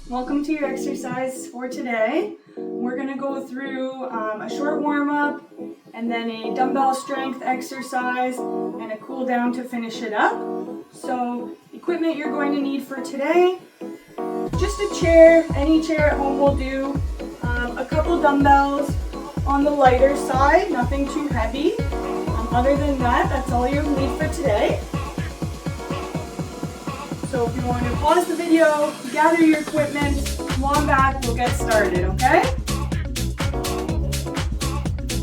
Welcome to your exercise for today. We're going to go through a short warm-up and then a dumbbell strength exercise and a cool down to finish it up. So equipment you're going to need for today, just a chair, any chair at home will do, a couple dumbbells on the lighter side, nothing too heavy. Other than that, that's all you need for today. So if you want to pause the video, gather your equipment, come on back, we'll get started, okay?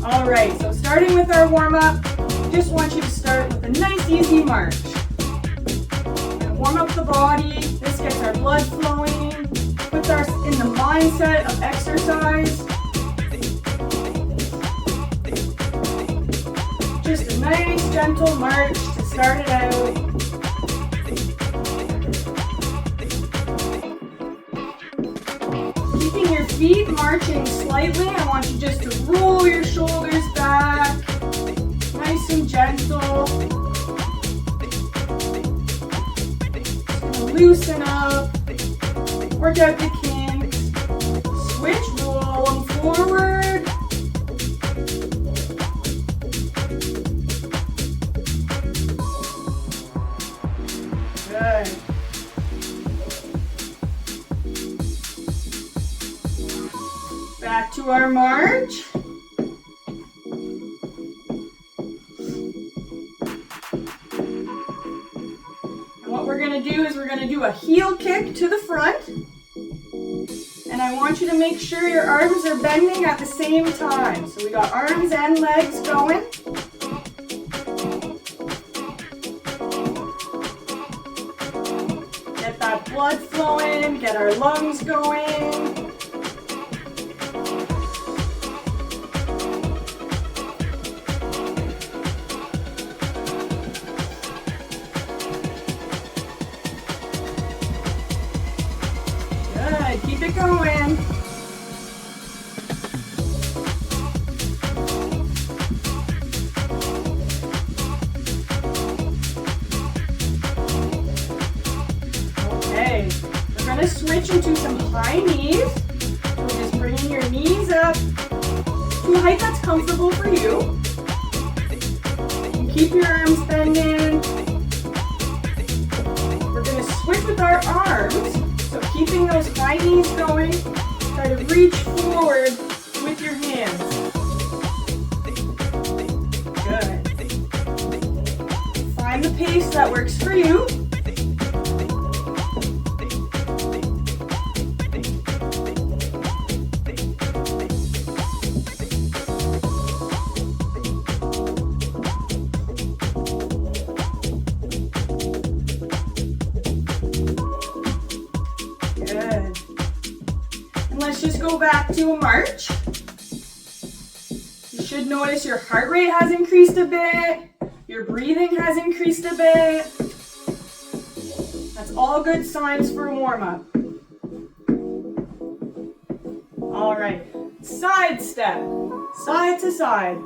Alright, so starting with our warm-up, just want you to start with a nice easy march. We're going to warm up the body, this gets our blood flowing, puts us in the mindset of exercise. Just a nice gentle march to start it out. Keeping your feet marching slightly, I want you just to roll your shoulders back, nice and gentle. Just gonna loosen up, work out the kinks, switch, roll them forward. Good. Back to our march. And what we're going to do is we're going to do a heel kick to the front. And I want you to make sure your arms are bending at the same time. So we got arms and legs going. Get that blood flowing, get our lungs going. Good, keep it going. Okay, we're going to switch into some high knees. So just bringing your knees up to a height that's comfortable for you. And keep your arms bending. We're going to switch with our arms. So keeping those high knees going, try to reach forward with your hands. Good. Find the pace that works for you. Good. And let's just go back to a march. You should notice your heart rate has increased a bit. Your breathing has increased a bit. That's all good signs for a warm-up. All right, side step, side to side.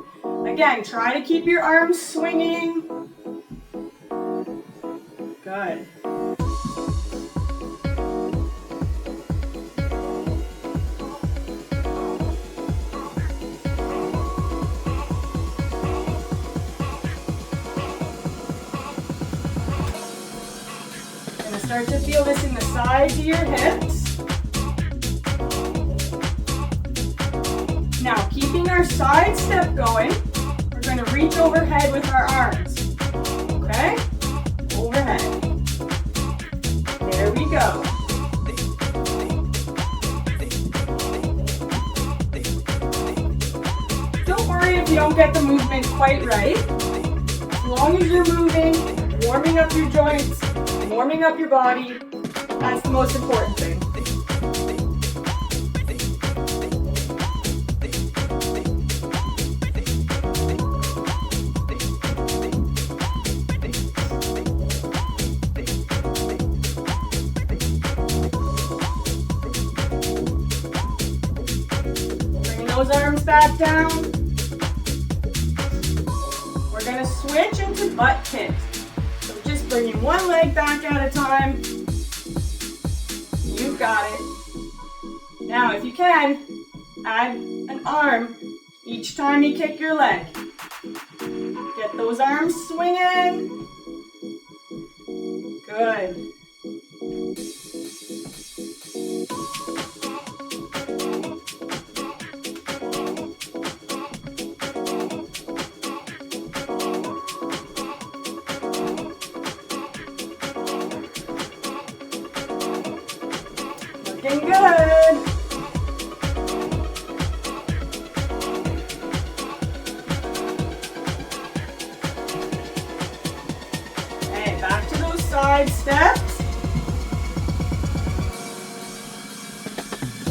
Again, try to keep your arms swinging. Good. Start to feel this in the sides of your hips. Now, keeping our side step going, we're going to reach overhead with our arms. Okay? Overhead. There we go. Don't worry if you don't get the movement quite right. As long as you're moving, warming up your joints, warming up your body, that's the most important thing. Bringing those arms back down. We're going to switch into butt kicks. So just bringing one leg back at a time. You've got it. Now, if you can, add an arm each time you kick your leg. Get those arms swinging. Good. Looking good. Okay, back to those side steps.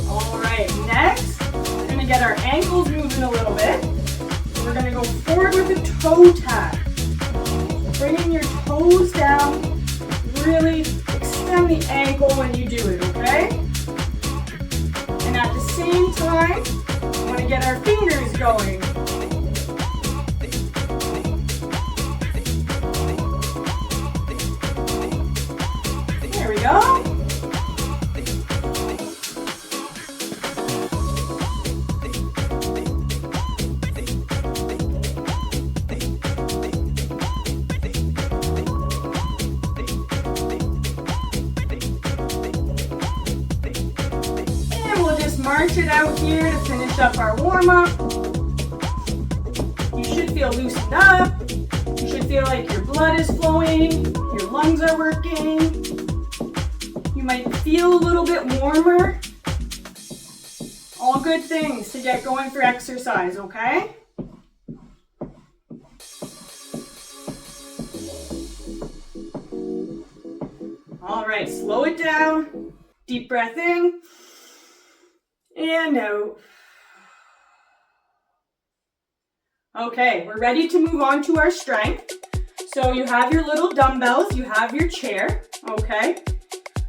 All right, next, we're gonna get our ankles moving a little bit. We're gonna go forward with a toe tap. Bringing your toes down, really extend the ankle when you do it, okay? And at the same time, we want to get our fingers going. There we go. March it out here to finish up our warm-up. You should feel loosened up. You should feel like your blood is flowing, your lungs are working. You might feel a little bit warmer. All good things to get going for exercise, okay? All right, slow it down. Deep breath in. And out. Okay, we're ready to move on to our strength. So you have your little dumbbells, you have your chair, okay?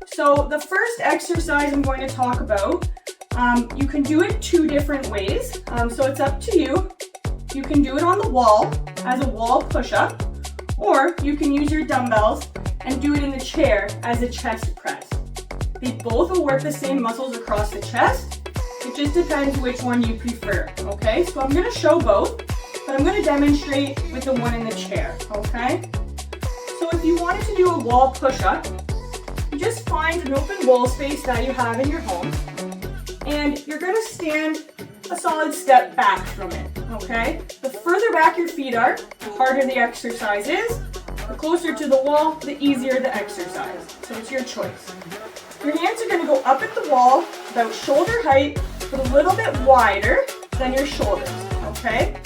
So the first exercise I'm going to talk about, you can do it two different ways. So it's up to you. You can do it on the wall as a wall push-up, or you can use your dumbbells and do it in the chair as a chest press. They both will work the same muscles across the chest. It just depends which one you prefer, okay? So I'm going to show both, but I'm going to demonstrate with the one in the chair, okay? So if you wanted to do a wall push-up, you just find an open wall space that you have in your home, and you're going to stand a solid step back from it, okay? The further back your feet are, the harder the exercise is. The closer to the wall, the easier the exercise. So it's your choice. Your hands are going to go up at the wall, about shoulder height, but a little bit wider than your shoulders, okay?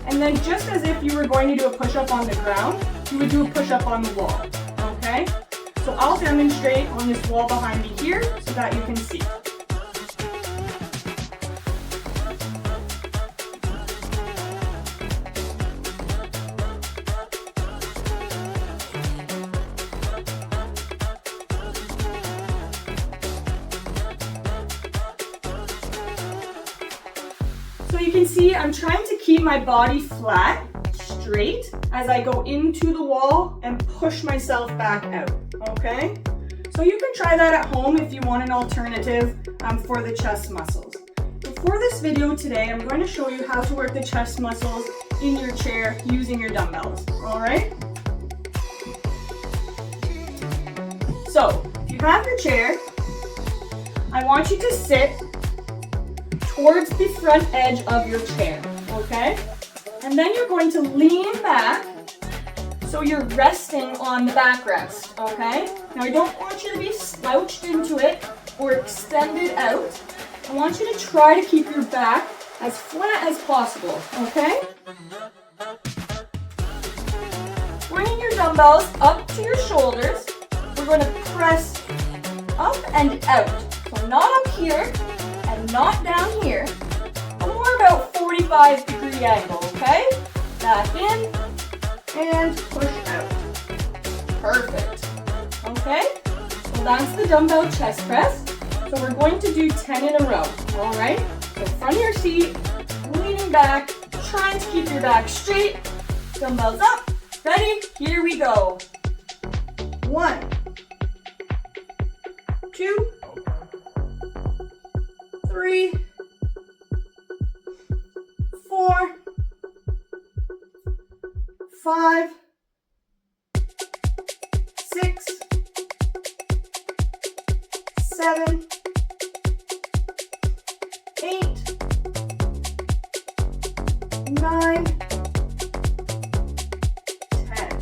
And then just as if you were going to do a push-up on the ground, you would do a push-up on the wall, okay? So I'll demonstrate on this wall behind me here so that you can see. So you can see I'm trying to keep my body flat, straight, as I go into the wall and push myself back out, okay? So you can try that at home if you want an alternative for the chest muscles. But for this video today, I'm going to show you how to work the chest muscles in your chair using your dumbbells, all right? So, if you have your chair, I want you to sit towards the front edge of your chair, okay? And then you're going to lean back so you're resting on the backrest, okay? Now I don't want you to be slouched into it or extended out. I want you to try to keep your back as flat as possible, okay? Bringing your dumbbells up to your shoulders, we're going to press up and out. So not up here, and not down here, but more about 45-degree angle, okay? Back in, and push out. Perfect. Okay? So that's the dumbbell chest press. So we're going to do 10 in a row, all right? So front of your seat, leaning back, trying to keep your back straight. Dumbbells up. Ready? Here we go. 1, 2, 3, 3, 4, 5, 6, 7, 8, 9, 10.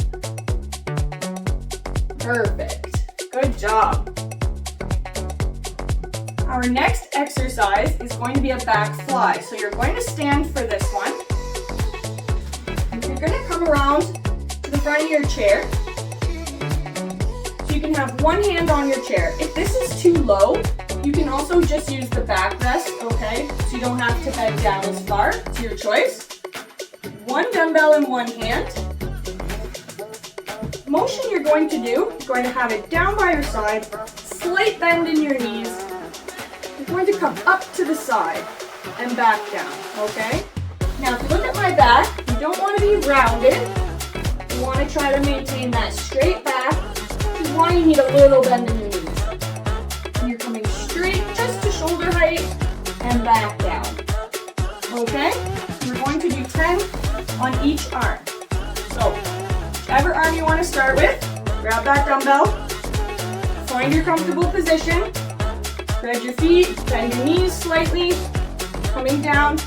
Perfect. Good job. Our next exercise is going to be a back fly. So you're going to stand for this one. You're going to come around to the front of your chair. So you can have one hand on your chair. If this is too low, you can also just use the backrest, okay? So you don't have to bend down as far. It's your choice. One dumbbell in one hand. Motion you're going to do, you're going to have it down by your side, slight bend in your knees. You're going to come up to the side and back down, okay? Now if you look at my back, you don't want to be rounded. You want to try to maintain that straight back, which is why you need a little bend in your knees. And you're coming straight just to shoulder height and back down, okay? We're going to do 10 on each arm. So, whichever arm you want to start with, grab that dumbbell, find your comfortable position, spread your feet, bend your knees slightly, coming down,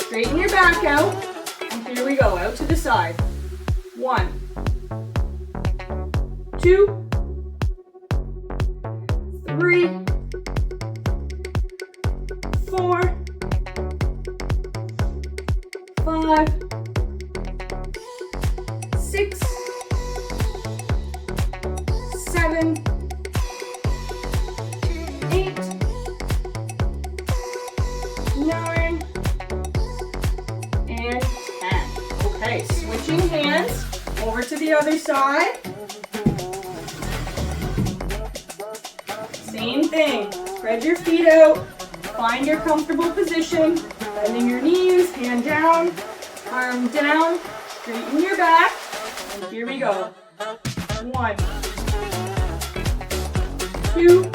straighten your back out, and here we go, out to the side. 1, 2, 3, 4, 5, 6, 7, 8, 9, and 10. Okay, switching hands over to the other side. Same thing. Spread your feet out. Find your comfortable position. Bending your knees, hand down, arm down. Straighten your back. And here we go. 1, 2,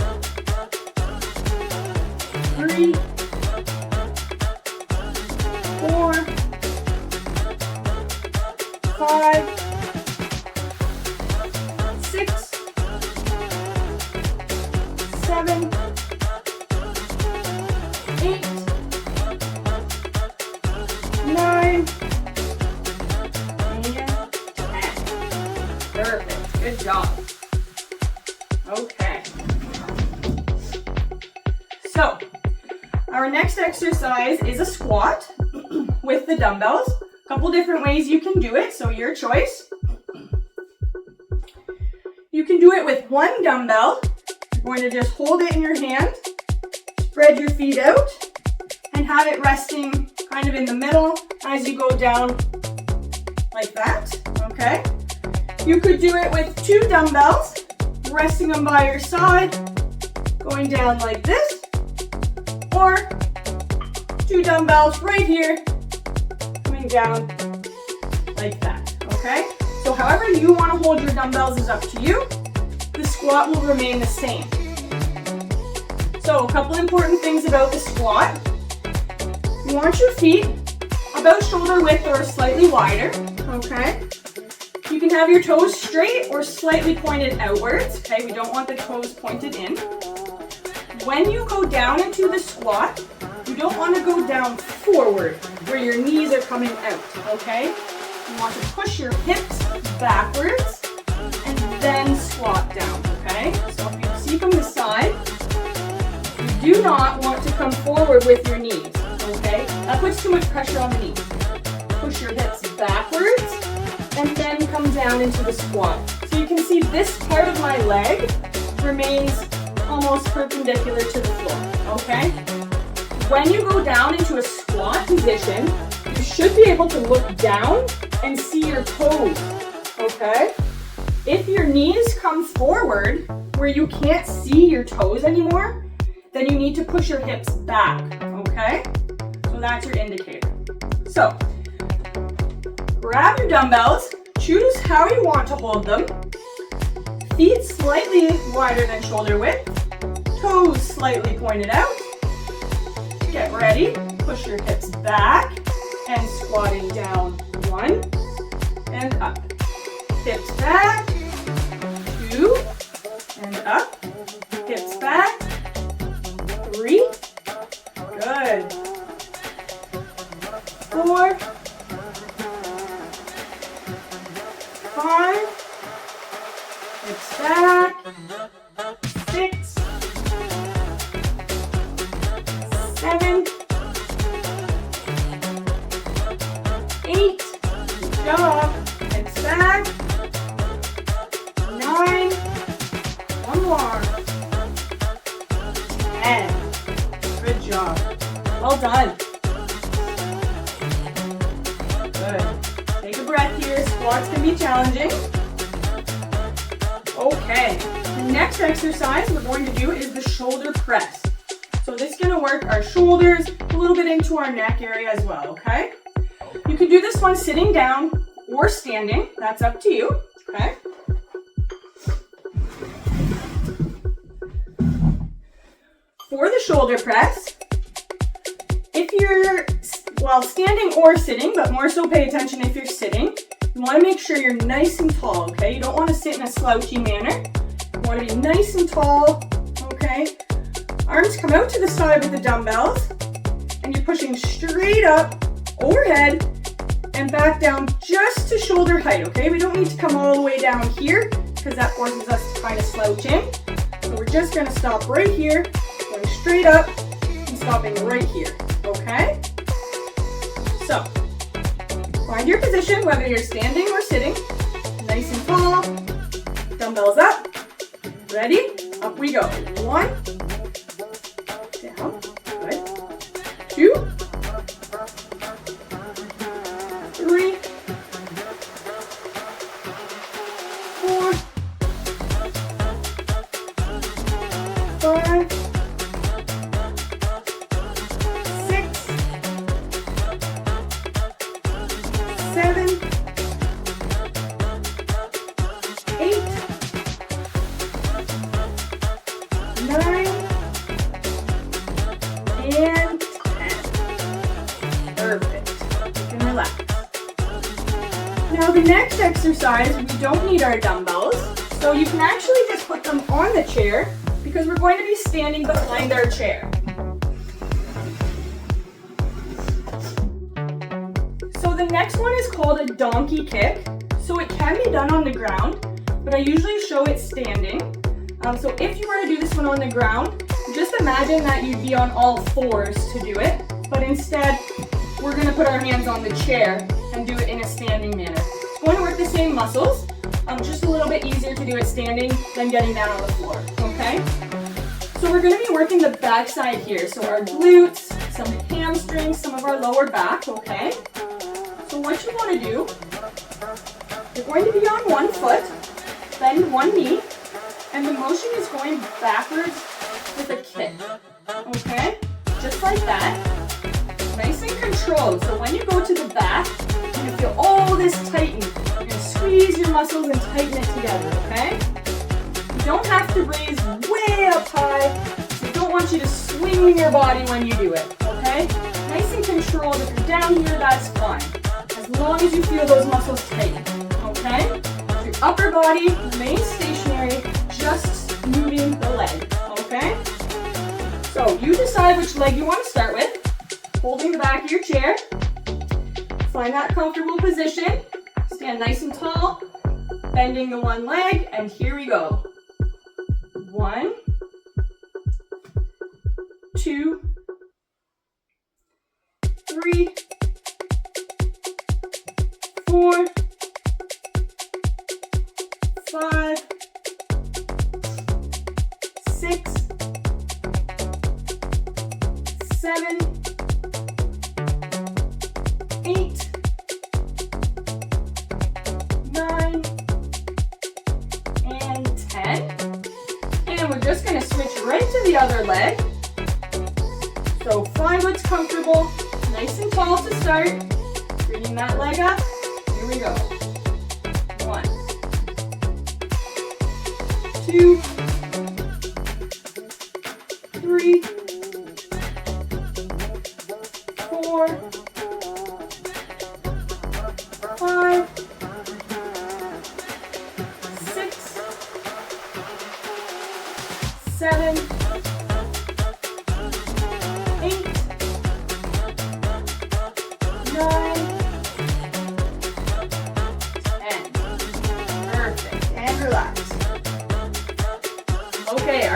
3, 4, 5, 6, 7, 8, 9, and 10. Perfect. Good job. Okay. So, our next exercise is a squat with the dumbbells. A couple different ways you can do it, so your choice. You can do it with one dumbbell. You're going to just hold it in your hand, spread your feet out, and have it resting kind of in the middle as you go down like that, okay? You could do it with two dumbbells, resting them by your side, going down like this, or two dumbbells right here, coming down like that, okay? So however you want to hold your dumbbells is up to you. The squat will remain the same. So a couple important things about the squat. You want your feet about shoulder width or slightly wider, okay? You can have your toes straight or slightly pointed outwards, okay? We don't want the toes pointed in. When you go down into the squat, you don't want to go down forward where your knees are coming out, okay? You want to push your hips backwards and then squat down, okay? So if you see from the side, you do not want to come forward with your knees, okay? That puts too much pressure on the knees. Push your hips backwards and then come down into the squat. So you can see this part of my leg remains almost perpendicular to the floor, okay? When you go down into a squat position, you should be able to look down and see your toes, okay? If your knees come forward where you can't see your toes anymore, then you need to push your hips back, okay? So that's your indicator. So, grab your dumbbells, choose how you want to hold them. Feet slightly wider than shoulder width, toes slightly pointed out. Get ready. Push your hips back and squatting down. 1 and up. Hips back. 2 and up. Hips back. 3. Good. 4. 5. Hips back. 6. 7. 8. Good job. Hips back. 9. One more. 10. Good job. Well done. Good. Take a breath here. Squats can be challenging. Okay. The next exercise we're going to do is the shoulder press. So this is going to work our shoulders, a little bit into our neck area as well, okay? You can do this one sitting down or standing. That's up to you, okay? For the shoulder press, if you're, well, standing or sitting, but more so pay attention if you're sitting, you want to make sure you're nice and tall, okay? You don't want to sit in a slouchy manner. You want to be nice and tall, okay? Arms come out to the side with the dumbbells, and you're pushing straight up, overhead, and back down just to shoulder height, okay? We don't need to come all the way down here, because that forces us to kind of slouch in. So we're just going to stop right here, going straight up, and stopping right here, okay? So, find your position, whether you're standing or sitting, nice and tall, dumbbells up, ready? Up we go. 1, down, good, 2, 3, 4, 5, 6, 7, 8, 9, and 10. Perfect. You can relax. Now the next exercise, we don't need our dumbbells, so you can actually just put them on the chair because we're going to be standing behind our chair. So the next one is called a donkey kick. So it can be done on the ground, but I usually show it standing. So if you were to do this one on the ground, just imagine that you'd be on all fours to do it, but instead we're going to put our hands on the chair and do it in a standing manner. It's going to work the same muscles, just a little bit easier to do it standing than getting down on the floor, okay? So we're going to be working the back side here, so our glutes, some hamstrings, some of our lower back, okay? So what you want to do, you're going to be on one foot, bend one knee, and the motion is going backwards with a kick, okay? Just like that. Nice and controlled. So when you go to the back, you're going to feel all this tighten. You're going to squeeze your muscles and tighten it together, okay? You don't have to raise way up high. We don't want you to swing your body when you do it, okay? Nice and controlled. If you're down here, that's fine. As long as you feel those muscles tighten, okay? Your upper body remains stationary, just moving the leg, okay? So you decide which leg you want to start with. Holding the back of your chair. Find that comfortable position. Stand nice and tall. Bending the one leg, and here we go. 1, 2, 3, 4, 5, 6, 7, 8, 9, and 10. And we're just going to switch right to the other leg. So find what's comfortable, nice and tall to start. Bringing that leg up. Here we go. 1, 2, 3,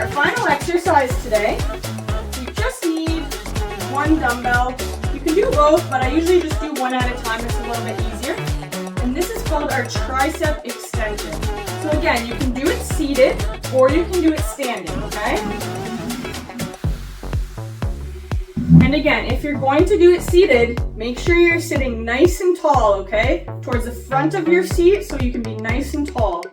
our final exercise today, we just need one dumbbell. You can do both, but I usually just do one at a time. It's a little bit easier. And this is called our tricep extension. So again, you can do it seated or you can do it standing, okay? And again, if you're going to do it seated, make sure you're sitting nice and tall, okay? Towards the front of your seat so you can be nice and tall.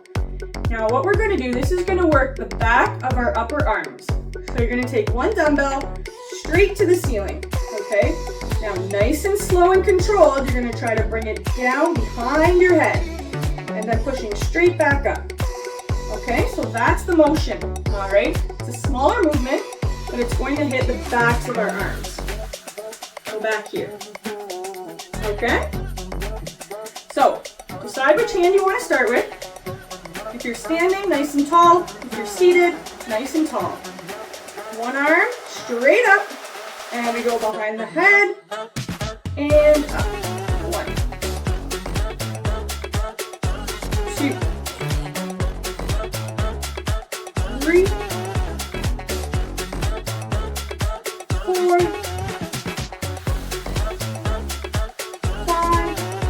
Now what we're going to do, this is going to work the back of our upper arms. So you're going to take one dumbbell straight to the ceiling, okay? Now nice and slow and controlled, you're going to try to bring it down behind your head and then pushing straight back up. Okay, so that's the motion, all right? It's a smaller movement, but it's going to hit the backs of our arms. So back here, okay? So decide which hand you want to start with. If you're standing, nice and tall. If you're seated, nice and tall. One arm straight up, and we go behind the head and up. 1, 2, 3, 4, 5,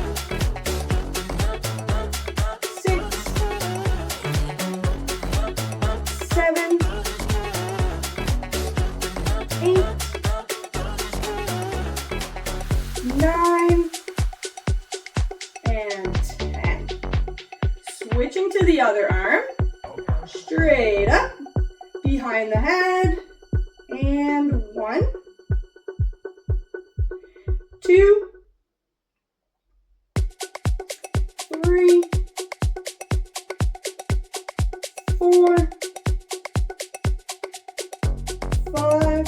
6, 7, 8, 9, and 10. Switching to the other arm, straight up, behind the head, and 1, 2, 3, 4, 5,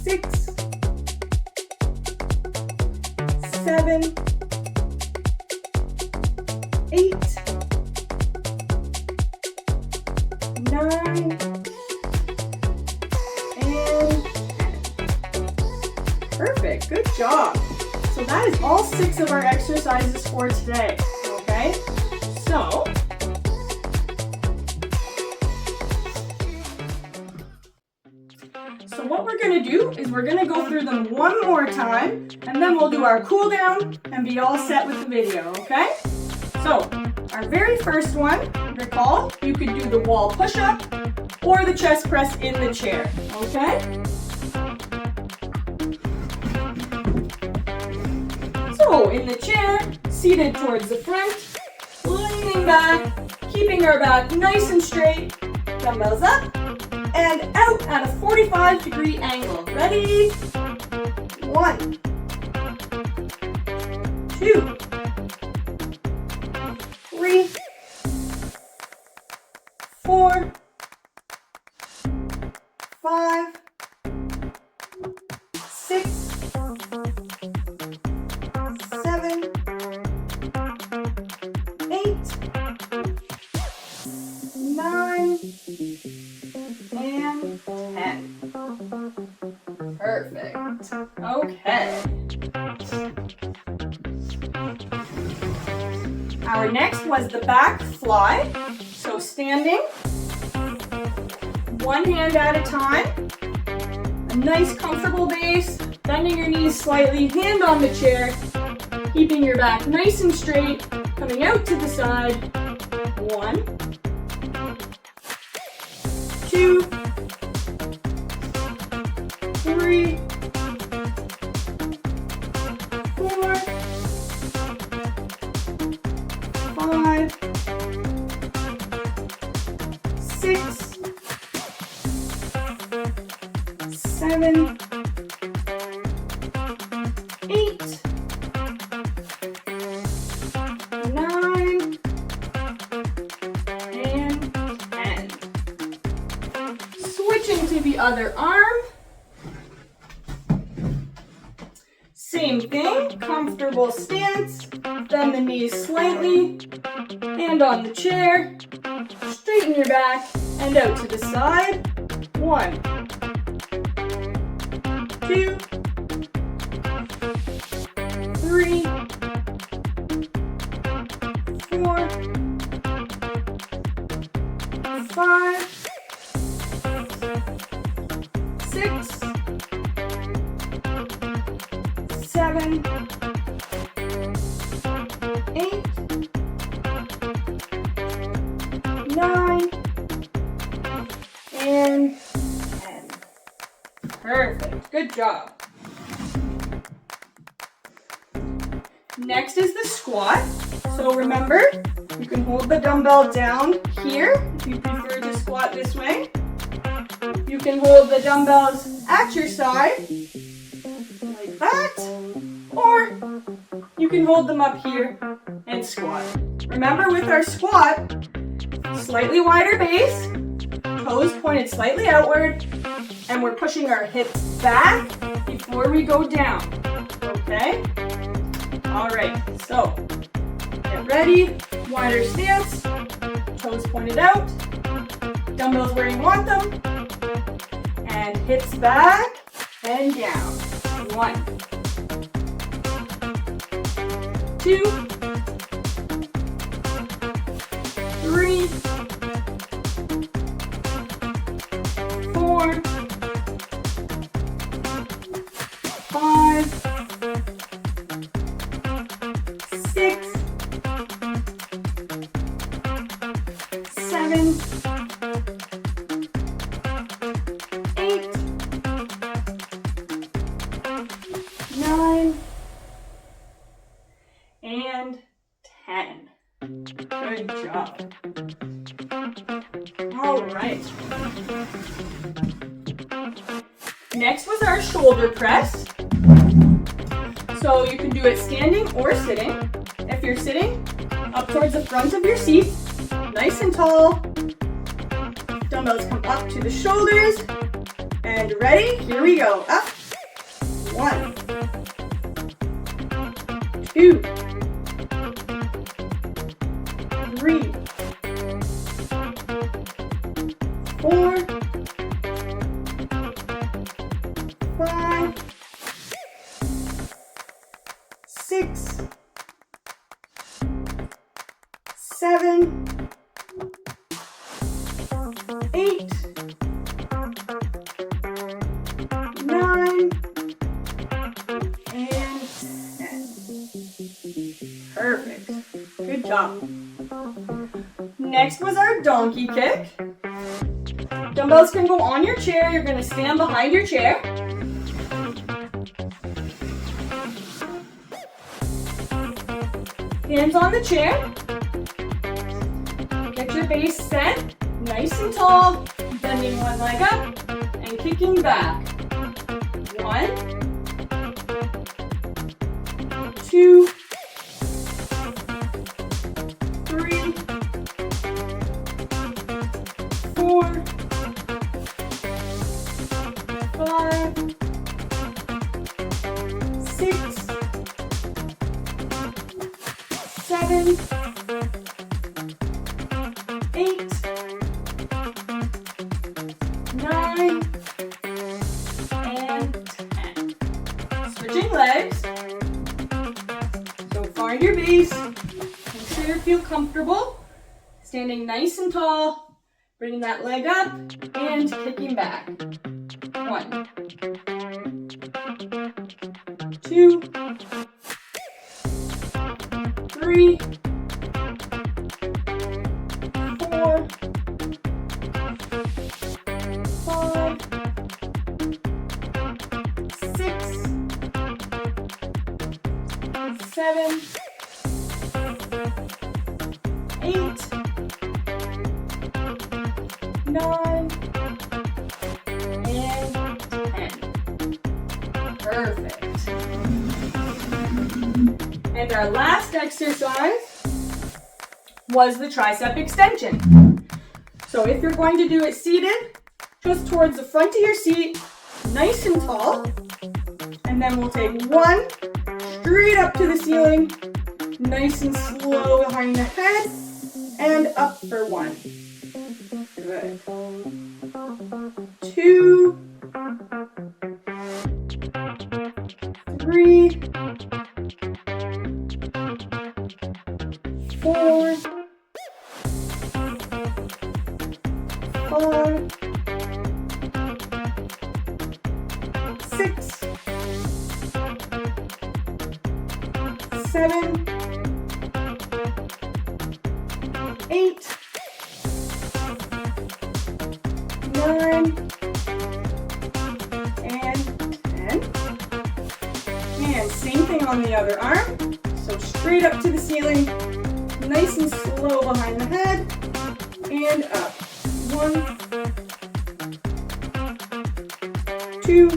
6, 7, 8, 9, and 10. Perfect, good job. So that is all 6 of our exercises for today, okay? So what we're going to do is we're going to go through them one more time, and then we'll do our cool down and be all set with the video, okay? So our very first one, recall, you could do the wall push-up or the chest press in the chair, okay? So in the chair, seated towards the front, leaning back, keeping our back nice and straight, dumbbells up, and out at a 45-degree angle. Ready? 1, 2, 3, 4, 5, 6, 7, 8, 9, and 10. Perfect. Okay. Our next was the back fly. So standing, one hand at a time, a nice comfortable base, bending your knees slightly, hand on the chair, keeping your back nice and straight, coming out to the side. 1, 2, 3, 4, 5, 6, 7, 8, 9, and 10. Switching to the other arm. Same thing, comfortable stance, bend the knees slightly, hand on the chair, straighten your back, and out to the side. 1, 2, 3, 4, 5, 6, 7, 8, 9, and 10. Perfect. Good job. Next is the squat. So remember, you can hold the dumbbell down here if you prefer to squat this way. You can hold the dumbbells at your side, like that, or you can hold them up here and squat. Remember, with our squat, slightly wider base, toes pointed slightly outward, and we're pushing our hips back before we go down, okay? All right, so get ready, wider stance, toes pointed out, dumbbells where you want them, and hips back and down. 1, 2, 3, 4, 5, 6, 7, 8, 9, and 10. Good job. All right. Next was our shoulder press. So you can do it standing or sitting. If you're sitting, up towards the front of your seat, nice and tall. Dumbbells come up to the shoulders. And ready? Here we go. Up. 1, 2, 3, 4, 5, 6, 7, 8, 9, and 10. Perfect. Good job. Next was our donkey kick. Dumbbells can go on your chair. You're going to stand behind your chair. Hands on the chair. Get your base set, nice and tall, bending one leg up and kicking back. 1, 2, 3, 4, 5, 6, 7, 8, 9, and 10. Switching legs. So find your base. Make sure you feel comfortable. Standing nice and tall. Bringing that leg up and kicking back. 1, 2, 3, 4, 5, 6, 7, 8, 9, and 10. Perfect. And our last exercise was the tricep extension. So if you're going to do it seated, just towards the front of your seat, nice and tall. And then we'll take 1 straight up to the ceiling, nice and slow behind the head, and up for 1. Good. 2, 3, 4, 5, 6, 7, 8, 9, and 10. And same thing on the other arm. So straight up to the ceiling, nice and slow behind the head, and up. 1, 2,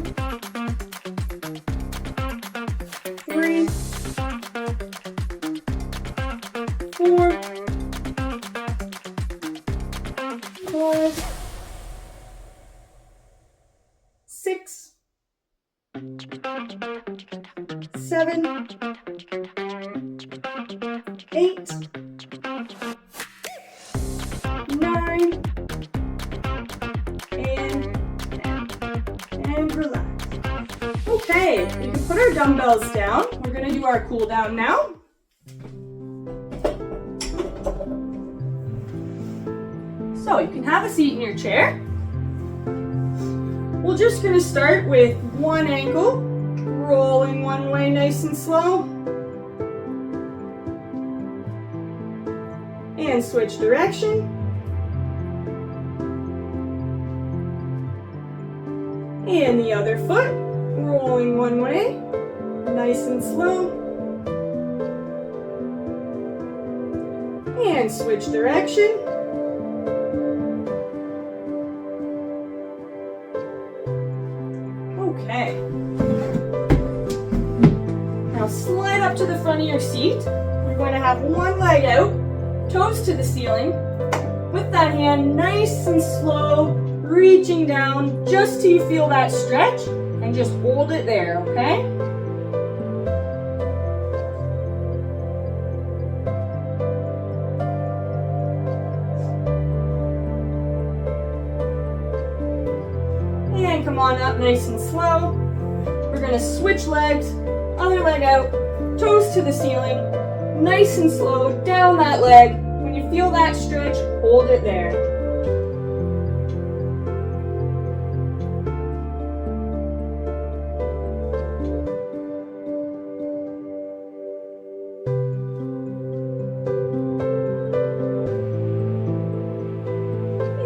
3, 4, 5, 6, 7, 8, 9, and relax. Okay, we can put our dumbbells down. We're going to do our cool down now. So you can have a seat in your chair. We're just going to start with one ankle, rolling one way nice and slow. And switch direction. And the other foot, rolling one way, nice and slow. And switch direction. Okay. Now slide up to the front of your seat. You're going to have one leg out, toes to the ceiling. With that hand nice and slow, reaching down just till you feel that stretch, and just hold it there, okay? And come on up nice and slow. We're going to switch legs, other leg out, toes to the ceiling, nice and slow, down that leg. When you feel that stretch, hold it there.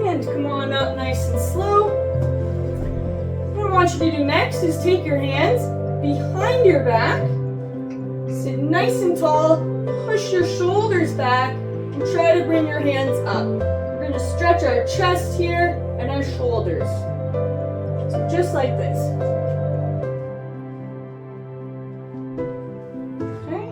And come on up nice and slow. What I want you to do next is take your hands behind your back, sit nice and tall, push your shoulders back, and try to bring your hands up. We're going to stretch our chest here and our shoulders. So just like this. Okay.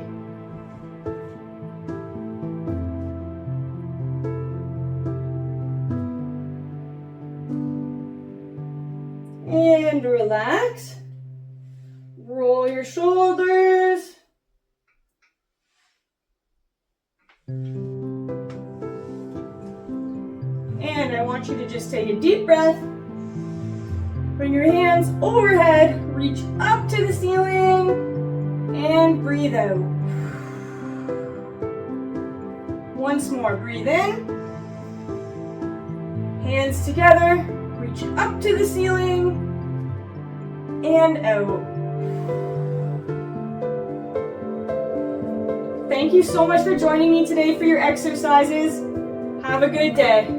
And relax. Roll your shoulders. And I want you to just take a deep breath. Bring your hands overhead, reach up to the ceiling, and breathe out. Once more, breathe in. Hands together, reach up to the ceiling, and out. Thank you so much for joining me today for your exercises. Have a good day.